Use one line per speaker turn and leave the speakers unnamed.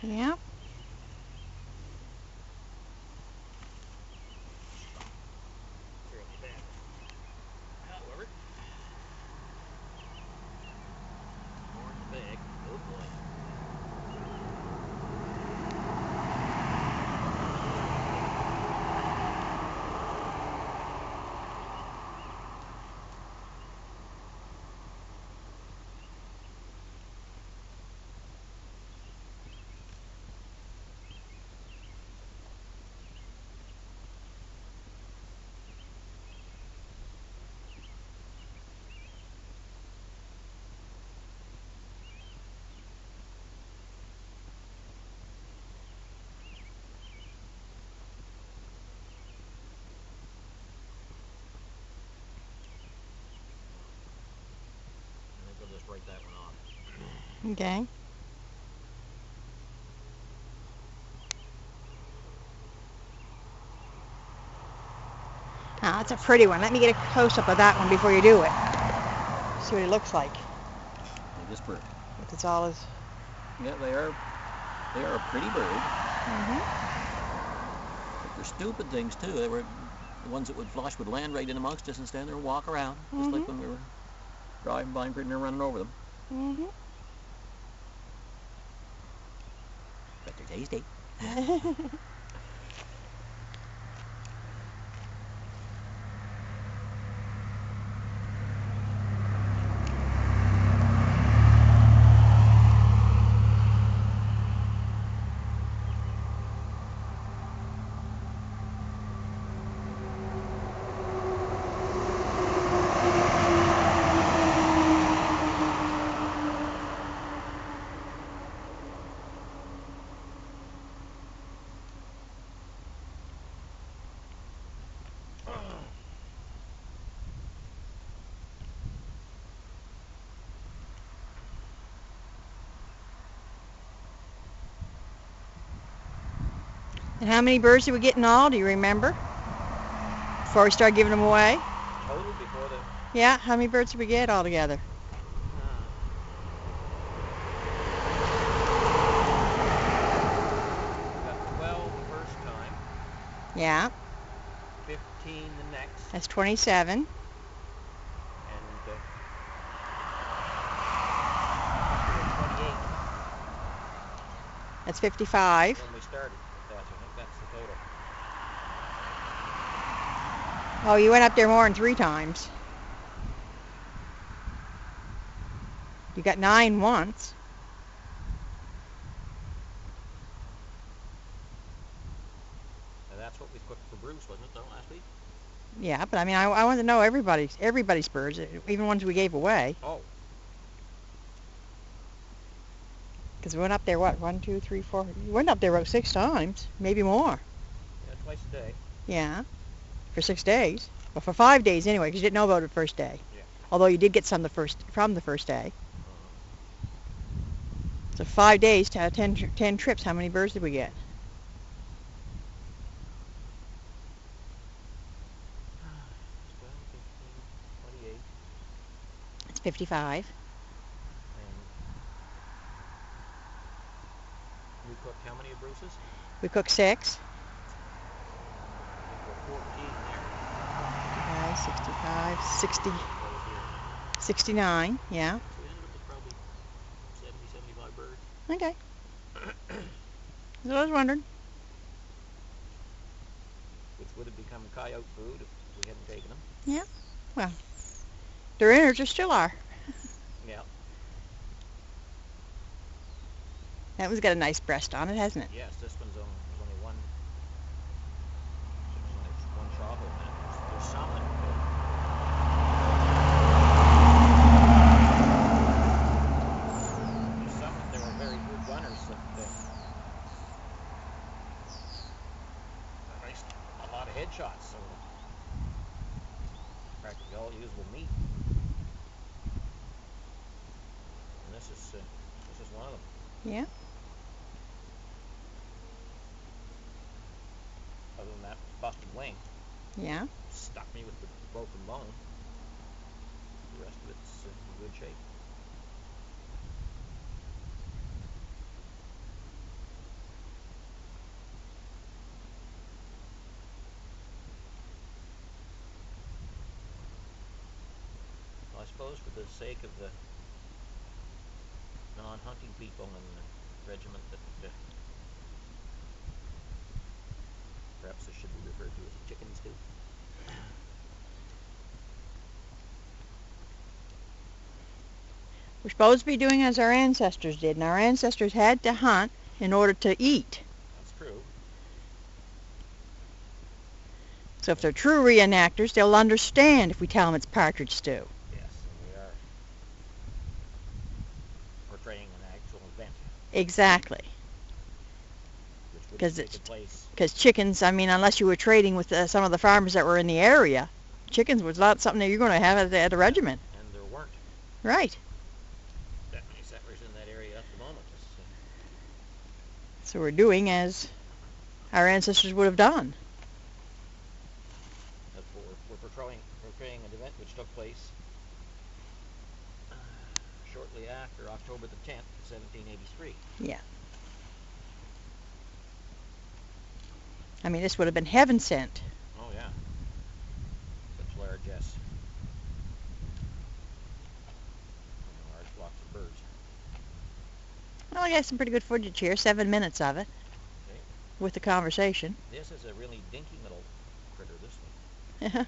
Yeah.
Fairly bad. However, more in the bag. Oh boy. I think I'll just write that one off.
Okay. Ah, that's a pretty one. Let me get a close-up of that one before you do it. See what it looks like.
They're just pretty.
If it's all as...
Yeah, they are a pretty bird.
Mm-hmm.
But they're stupid things too. They were the ones that would flush would land right in amongst us and stand there and walk around, just like when we were driving by and pretty near running over them.
Mm-hmm.
But they're tasty.
And how many birds did we get in all? Do you remember? Before we started giving them away?
Total before the...
Yeah, how many birds did we get altogether?
Got 12 the first time.
Yeah.
15 the next.
That's 27.
And
That's 55.
when we started. I think that's the total.
Oh, you went up there more than 3 times. You got 9 once.
And that's what we cooked for Bruce, wasn't it, though, last week?
Yeah, but I mean, I want to know everybody's birds, even ones we gave away.
Oh.
Because we went up there, what, 1, 2, 3, 4... We went up there about 6 times, maybe more.
Yeah, twice a day.
Yeah, for 6 days. Well, for 5 days anyway, because you didn't know about it the first day.
Yeah.
Although you did get some from the first day. So 5 days, 10 trips, how many birds did we get?
12, 15, 28.
It's 55.
And we cooked how many of Bruce's?
We cooked 6.
I think we're 14 there.
65, 60,
Right here.
69, yeah.
So we ended up with probably 70, 75 birds.
Okay. That's what I was wondering.
Which would have become coyote food if we hadn't taken them.
Yeah. Well, their innards are still are.
Yeah.
That one's got a nice breast on it, hasn't it?
Yes, this one's there's only one shot on that. There's some that they were very good runners that raced a lot of headshots, so practically all usable meat. And this is one of them.
Yeah.
Other than that busted wing.
Yeah.
Stuck me with the broken bone. The rest of it's in good shape. I suppose for the sake of the non-hunting people and the regiment that perhaps this should be referred to as a chicken stew.
We're supposed to be doing as our ancestors did, and our ancestors had to hunt in order to eat.
That's true.
So if they're true reenactors, they'll understand if we tell them it's partridge stew.
Yes, and we are portraying an actual event.
Exactly.
Which would
Because
have taken place.
Because chickens, I mean, unless you were trading with some of the farmers that were in the area, chickens was not something that you're going to have at a regiment.
And there weren't
Right.
that many settlers in that area at the moment.
So we're doing as our ancestors would have done.
We're portraying an event which took place shortly after October the 10th, 1783.
Yeah. I mean, this would have been heaven sent.
Oh, yeah. Such largesse. Large flocks of birds.
Well, I got some pretty good footage here, 7 minutes of it,
Okay.
with the conversation.
This is a really dinky little critter, this one.